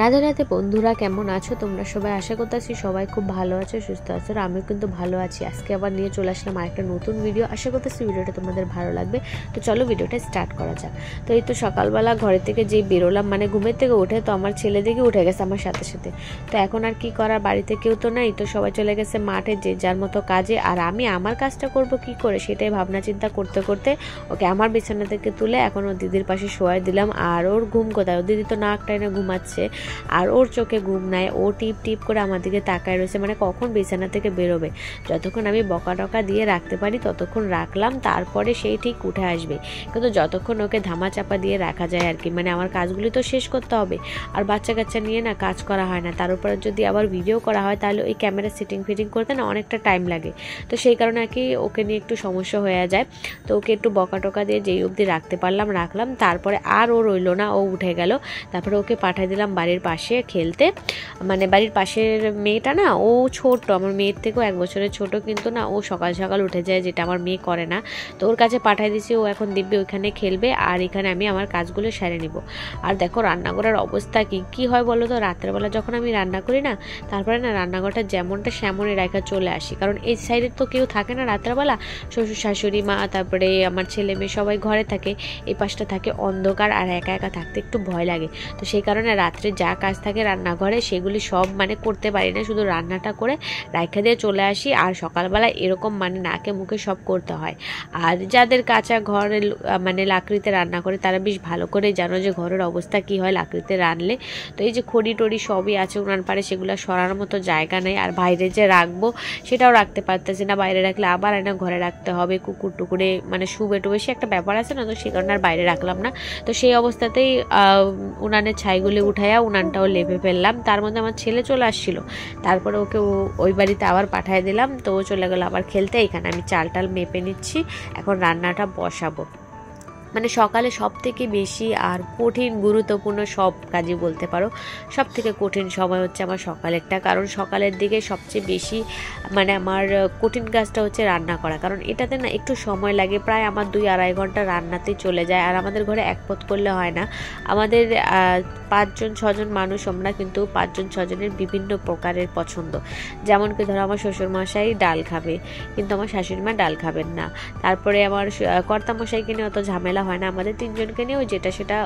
রাধে রাধে বন্ধুরা, কেমন আছো তোমরা সবাই? আশা করতেছি সবাই খুব ভালো আছো, সুস্থ আছো। আর আমিও কিন্তু ভালো আছি। আজকে আবার নিয়ে চলে আসলাম আরেকটা নতুন ভিডিও। আশা করতেছি ভিডিওটা তোমাদের ভালো লাগবে। তো চলো ভিডিওটা স্টার্ট করা যাক। তো এই তো সকালবেলা ঘরের থেকে যেই বেরোলাম, মানে ঘুমের থেকে উঠে তো আমার ছেলে দেখে উঠে গেছে আমার সাথে সাথে। তো এখন আর কি করার, বাড়িতে কেউ তো নাই, তো সবাই চলে গেছে মাঠে যে যার মতো কাজে। আর আমি আমার কাজটা করব কি করে সেটাই ভাবনা চিন্তা করতে করতে ওকে আমার বিছানা থেকে তুলে এখন ওর দিদির পাশে শোয়াই দিলাম। আর ওর ঘুম কোথায়, ওর দিদি তো নাক টাইনে ঘুমাচ্ছে আর ওর চোখে ঘুম নাই। ও টিপ টিপ করে আমার দিকে তাকায় রয়েছে, মানে কখন বিছানা থেকে বেরোবে। যতক্ষণ আমি বকা টকা দিয়ে রাখতে পারি ততক্ষণ রাখলাম, তারপরে সেই ঠিক উঠে আসবে। কিন্তু যতক্ষণ ওকে ধামা চাপা দিয়ে রাখা যায় আর কি, মানে আমার কাজগুলি তো শেষ করতে হবে। আর বাচ্চা কাচ্চা নিয়ে না কাজ করা হয় না, তার উপরে যদি আবার ভিডিও করা হয় তাহলে ওই ক্যামেরা সেটিং ফিটিং করতে না অনেকটা টাইম লাগে। তো সেই কারণে আর কি ওকে নিয়ে একটু সমস্যা হয়ে যায়। তো ওকে একটু বকা টকা দিয়ে যেই অবধি রাখতে পারলাম রাখলাম, তারপরে আর ও রইলো না, ও উঠে গেল। তারপরে ওকে পাঠিয়ে দিলাম বাড়ির পাশে খেলতে। মানে বাড়ির পাশের মেয়েটা না, ও ছোট, আমার মেয়ের থেকেও 1 বছরের ছোট, কিন্তু না ও সকাল সকাল উঠে যায়, যেটা আমার মেয়ে করে না। তো ওর কাছে পাঠিয়ে দিয়েছি, ও এখন দিব্যি ওইখানে খেলবে আর এখানে আমি আমার কাজগুলো সেরে নিব। আর দেখো রান্নাঘরের অবস্থা কি হয় বলো তো, রাত্রেবেলা যখন আমি রান্না করি না, তারপরে না রান্নাঘরটা যেমনটা সেমনই রেখে চলে আসি, কারণ এই সাইডে তো কেউ থাকে না রাত্রেবেলা। শ্বশুর শাশুড়ি মা, তারপরে আমার ছেলে মেয়ে সবাই ঘরে থাকে, এই পাশটা থাকে অন্ধকার আর একা একা থাকতে একটু ভয় লাগে। তো সেই কারণে রাত্রে যা কাজ থাকে রান্নাঘরে সেগুলি সব মানে করতে পারি না, শুধু রান্নাটা করে রাইখা দিয়ে চলে আসি। আর সকালবেলা এরকম মানে নাকে মুখে সব করতে হয়। আর যাদের কাঁচা ঘরে মানে লাকড়িতে রান্না করে তারা বেশ ভালো করে জানো যে ঘরের অবস্থা কি হয় লাকড়িতে রান্নলে। তো এই যে খড়ি টড়ি সবই আছে উনান পারে, সেগুলো সরার মতো জায়গা নেই। আর বাইরে যে রাখবো সেটাও রাখতে পারতেছি না, বাইরে রাখলে আবার এনে ঘরে রাখতে হবে, কুকুর টুকুরে মানে শুবে টুবে সে একটা ব্যাপার আছে না, তো সে কারণে আর বাইরে রাখলাম না। তো সেই অবস্থাতেই উনানের ছাইগুলি উঠাইয়া উনানটাও লেপে ফেললাম। তার মধ্যে আমার ছেলে চলে আসছিল, তারপরে ওকে ওই বাড়িতে আবার পাঠিয়ে দিলাম। তো ও চলে গেল আবার খেলতে। এখানে আমি চাল টাল মেপে নিচ্ছি, এখন রান্নাটা বসাবো। মানে সকালে সব থেকে বেশি আর কঠিন গুরুত্বপূর্ণ সব কাজই বলতে পারো, সব থেকে কঠিন সময় হচ্ছে আমার সকালেরটা। কারণ সকালের দিকে সবচেয়ে বেশি মানে আমার কঠিন কাজটা হচ্ছে রান্না করা, কারণ এটাতে না একটু সময় লাগে, প্রায় আমার 2-2.5 ঘন্টা রান্নাতেই চলে যায়। আর আমাদের ঘরে এক পদ করলে হয় না, আমাদের 5-6 জন মানুষ আমরা, কিন্তু 5-6 জনের বিভিন্ন প্রকারের পছন্দ। যেমন কি ধরো আমার শ্বশুরমশাই ডাল খাবে, কিন্তু আমার শাশুড়িমা ডাল খাবেন না। তারপরে আমার কর্তামশাইকে নিয়ে অত ঝামেলা হয় না, আমাদের 3জনকে নিয়ে ওই যেটা সেটা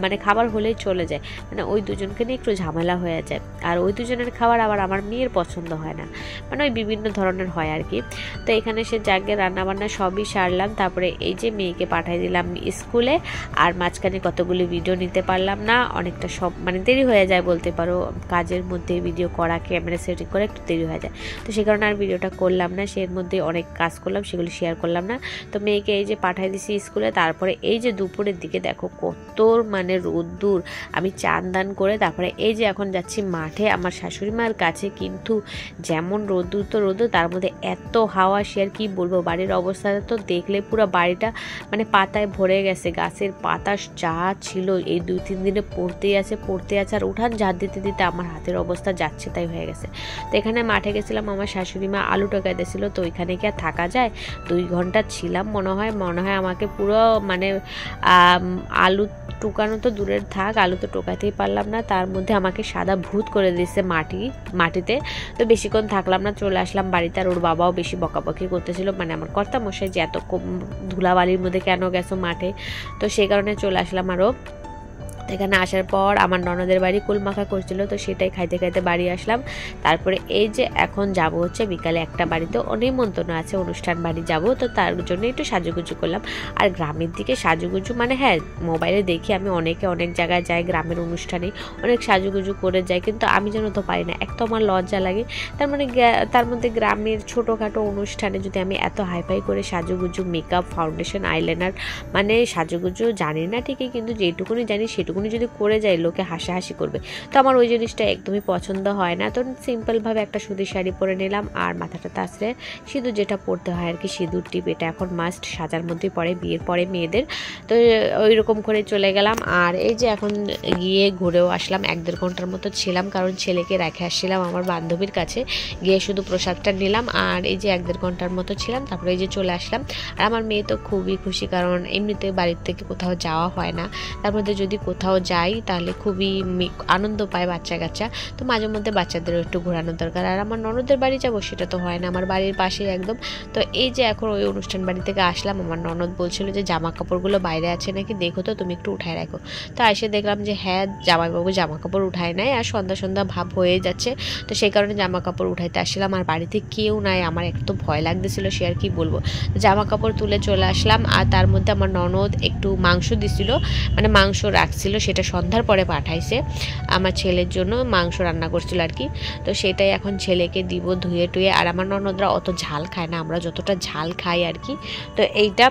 মানে খাবার হলেই চলে যায়, মানে ওই 2জনকে নিয়ে একটু ঝামেলা হয়ে যায়। আর ওই 2জনের খাবার আবার আমার মেয়ের পছন্দ হয় না, মানে ওই বিভিন্ন ধরনের হয় আর কি। তো এখানে সে জাগে রান্নাবান্না সবই সারলাম, তারপরে এই যে মেয়েকে পাঠিয়ে দিলাম স্কুলে। আর মাঝখানে কতগুলি ভিডিও নিতে পারলাম না, অনেকটা সব মানে দেরি হয়ে যায় বলতে পারো, কাজের মধ্যে ভিডিও করা ক্যামেরা সেটিং করে একটু দেরি হয়ে যায়। তো সে কারণে আর ভিডিওটা করলাম না, সের মধ্যে অনেক কাজ করলাম, সেগুলি শেয়ার করলাম না। তো মেয়েকে এই যে পাঠিয়ে দিছি স্কুলে। তারপরে এই যে দুপুরের দিকে দেখো কত মানে রোদ্দুর, আমি চান দান করে তারপরে এই যে এখন যাচ্ছি মাঠে আমার শাশুড়ি মার কাছে। কিন্তু যেমন রোদ্দুর তো রোদ্দুর, তার মধ্যে এত হাওয়া, সে আর কি বলবো। বাড়ির অবস্থাটা তো দেখলে পুরো বাড়িটা মানে পাতায় ভরে গেছে, গাছের পাতা যা ছিল এই 2-3 দিনে পড়তেই আছে। আর উঠান ঝাড় দিতে দিতে আমার হাতের অবস্থা যাচ্ছে তাই হয়ে গেছে। তো এখানে মাঠে গেছিলাম, আমার শাশুড়ি মা আলু টোকাইতেছিল, তো ওইখানে কি আর থাকা যায়, 2 ঘন্টা ছিলাম মনে হয় আমাকে পুরো মানে আলু টোকানো তো দূরের থাক, আলু তো টোকাতেই পারলাম না, তার মধ্যে আমাকে সাদা ভূত করে দিচ্ছে মাটিতে। তো বেশিক্ষণ থাকলাম না, চলে আসলাম বাড়িতে। আর ওর বাবাও বেশি বকাবকি করতেছিল, মানে আমার কর্তামশাই যে এত ধুলাবালির মধ্যে কেন গেছো মাঠে। তো সেই কারণে চলে আসলাম আরও। এখানে আসার পর আমার ননদের বাড়ি কুলমাখা করছিল, তো সেটাই খাইতে খাইতে বাড়ি আসলাম। তারপরে এই যে এখন যাব হচ্ছে বিকালে একটা বাড়িতে নিমন্ত্রণ আছে, অনুষ্ঠান বাড়ি যাব, তো তার জন্য একটু সাজুগুজু করলাম। আর গ্রামের দিকে সাজুগুজু মানে হ্যাঁ মোবাইলে দেখি আমি অনেক জায়গায় যাই, গ্রামের অনুষ্ঠানে অনেক সাজুগুজু করে যায়, কিন্তু আমি যেন তো পারি না, এক তো আমার লজ্জা লাগে। তার মধ্যে গ্রামের ছোটোখাটো অনুষ্ঠানে যদি আমি এত হাইফাই করে সাজুগুজু মেকআপ ফাউন্ডেশন আইলাইনার মানে সাজুগুজু জানি না ঠিকই, কিন্তু যেটুকুনি জানি সেটুকুনি যদি করে যাই লোকে হাসাহাসি করবে। তো আমার ওই জিনিসটা একদমই পছন্দ হয় না। তো সিম্পলভাবে একটা সুতির শাড়ি পরে নিলাম, আর মাথাটা তাছরে সিঁদুর যেটা পরতে হয় আর কি, সিঁদুর টিপ, এটা এখন মাস্ট সাজার মধ্যে পড়ে বিয়ের পরে মেয়েদের। তো ওই রকম করে চলে গেলাম। আর এই যে এখন গিয়ে ঘুরেও আসলাম, 1-1.5 ঘন্টার মতো ছিলাম, কারণ ছেলেকে রেখে আসছিলাম আমার বান্ধবীর কাছে, গিয়ে শুধু প্রসাদটা নিলাম। আর এই যে 1-1.5 ঘন্টার মতো ছিলাম, তারপরে এই যে চলে আসলাম। আর আমার মেয়ে তো খুবই খুশি, কারণ এমনিতে বাড়ির থেকে কোথাও যাওয়া হয় না, তার মধ্যে যদি কোথাও কোথাও যাই তাহলে খুবই আনন্দ পায় বাচ্চা কাচ্চা, তো মাঝে মধ্যে বাচ্চাদেরও একটু ঘোরানোর দরকার। আর আমার ননদের বাড়ি যাবো সেটা তো হয় না, আমার বাড়ির পাশেই একদম। তো এই যে এখন ওই অনুষ্ঠান বাড়ি থেকে আসলাম, আমার ননদ বলছিল যে জামা কাপড়গুলো বাইরে আছে নাকি, দেখো তো তুমি একটু উঠায় রাখো। তো এসে দেখলাম যে হ্যাঁ, জামাইবাবু জামা কাপড় উঠায় নাই, আর সন্ধ্যা সন্ধ্যা ভাব হয়ে যাচ্ছে, তো সেই কারণে জামা কাপড় উঠাইতে আসলাম। আর বাড়িতে কেউ নাই, আমার একটু ভয় লাগতেছিল, সে আর কি বলবো। জামা কাপড় তুলে চলে আসলাম। আর তার মধ্যে আমার ননদ একটু মাংস দিছিল, মানে মাংস রাখছিল, সেটা সন্ধ্যার পরে পাঠাইছে, আমার ছেলের জন্য মাংস রান্না করছিল আর কি। তো সেটাই এখন ছেলেকে দিব ধুয়ে টুয়ে। আর আমার ননদরা অত ঝাল খায় না, আমরা যতটা ঝাল খাই আর কি। তো এইটা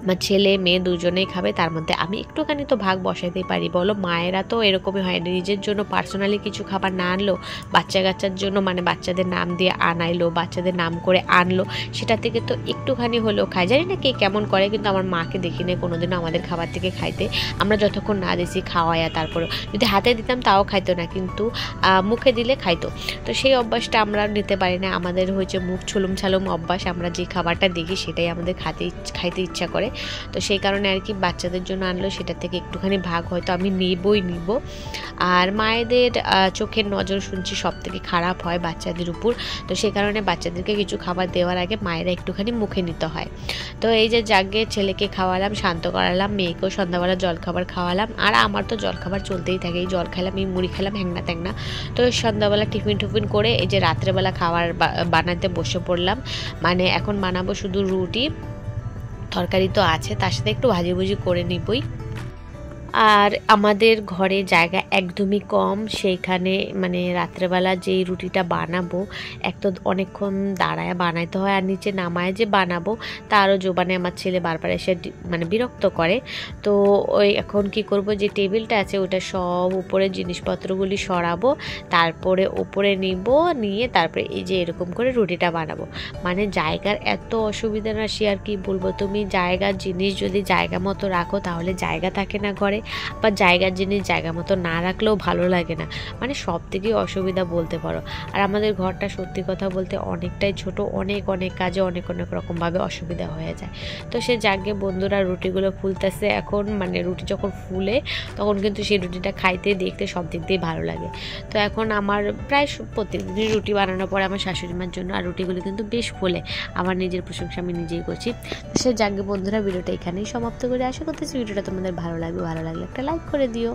আমার ছেলে মেয়ে দুজনেই খাবে, তার মধ্যে আমি একটুখানি তো ভাগ বসাইতেই পারি বলো। মায়েরা তো এরকমই হয়, নিজের জন্য পার্সোনালি কিছু খাবার না আনলো, বাচ্চা কাচ্চার জন্য মানে বাচ্চাদের নাম দিয়ে আনাইলো, বাচ্চাদের নাম করে আনলো, সেটা থেকে তো একটুখানি হলেও খায়। জানি না কে কেমন করে, কিন্তু আমার মাকে দেখি না কোনোদিনও আমাদের খাবার থেকে খাইতে। আমরা যতক্ষণ না দিছি খাওয়াইয়া, তারপরে যদি হাতে দিতাম তাও খাইতো না, কিন্তু মুখে দিলে খাইতো। তো সেই অভ্যাসটা আমরা নিতে পারি না, আমাদের হয়েছে মুখ ছুলুম ছালুম অভ্যাস, আমরা যে খাবারটা দেখি সেটাই আমাদের খাইতে ইচ্ছা করে। তো সেই কারণে আর কি বাচ্চাদের জন্য আনলো, সেটা থেকে একটুখানি ভাগ হয়তো আমি নিব। আর মায়েদের চোখের নজর শুনছি সব থেকে খারাপ হয় বাচ্চাদের উপর, তো সেই কারণে বাচ্চাদেরকে কিছু খাবার দেওয়ার আগে মায়েরা একটুখানি মুখে নিতে হয়। তো এই যে জাগে ছেলেকে খাওয়ালাম, শান্ত করালাম, মেয়েকেও সন্ধ্যাবেলা জলখাবার খাওয়ালাম। আর আমার তো জলখাবার চলতেই থাকে, এই জল খেলাম, এই মুড়ি খেলাম, হ্যাংনা ত্যাংনা। তো সন্ধ্যাবেলা টিফিন করে এই যে রাত্রেবেলা খাবার বানাতে বসে পড়লাম। মানে এখন বানাবো শুধু রুটি, তরকারি তো আছে, তার সাথে একটু ভাজি করে নিবই। আর আমাদের ঘরে জায়গা একদমই কম, সেইখানে মানে রাত্রেবেলা যেই রুটিটা বানাবো, এক তো অনেকক্ষণ দাঁড়ায় বানাইতে হয়, আর নিচে নামায় যে বানাবো তারও জোবানে আমার ছেলে বারবার এসে মানে বিরক্ত করে। তো ওই এখন কি করব, যে টেবিলটা আছে ওটা সব উপরে জিনিসপত্রগুলি সরাবো, তারপরে উপরে নিয়ে তারপরে এই যে এরকম করে রুটিটা বানাবো। মানে জায়গার এত অসুবিধা না, সে আর কি বলবো। তুমি জায়গার জিনিস যদি জায়গা মতো রাখো তাহলে জায়গা থাকে না ঘরে, বা জায়গার জিনিস জায়গা মতো না রাখলেও ভালো লাগে না, মানে সব থেকেই অসুবিধা বলতে পারো। আর আমাদের ঘরটা সত্যি কথা বলতে অনেকটাই ছোট, অনেক কাজে অনেক রকমভাবে অসুবিধা হয়ে যায়। তো সে জাগে বন্ধুরা রুটিগুলো ফুলতেছে এখন, মানে রুটি যখন ফুলে তখন কিন্তু সেই রুটিটা খাইতে দেখতে সব দিক দিয়ে ভালো লাগে। তো এখন আমার প্রায় প্রত্যেকদিনই রুটি বানানোর পরে আমার শাশুড়ি মার জন্য, আর রুটিগুলো কিন্তু বেশ ফুলে, আমার নিজের প্রশংসা আমি নিজেই করছি। তো সে জাগে বন্ধুরা ভিডিওটা এখানেই সমাপ্ত করে, আশা করতেছি ভিডিওটা তোমাদের ভালো লাগলে একটা লাইক করে দিও।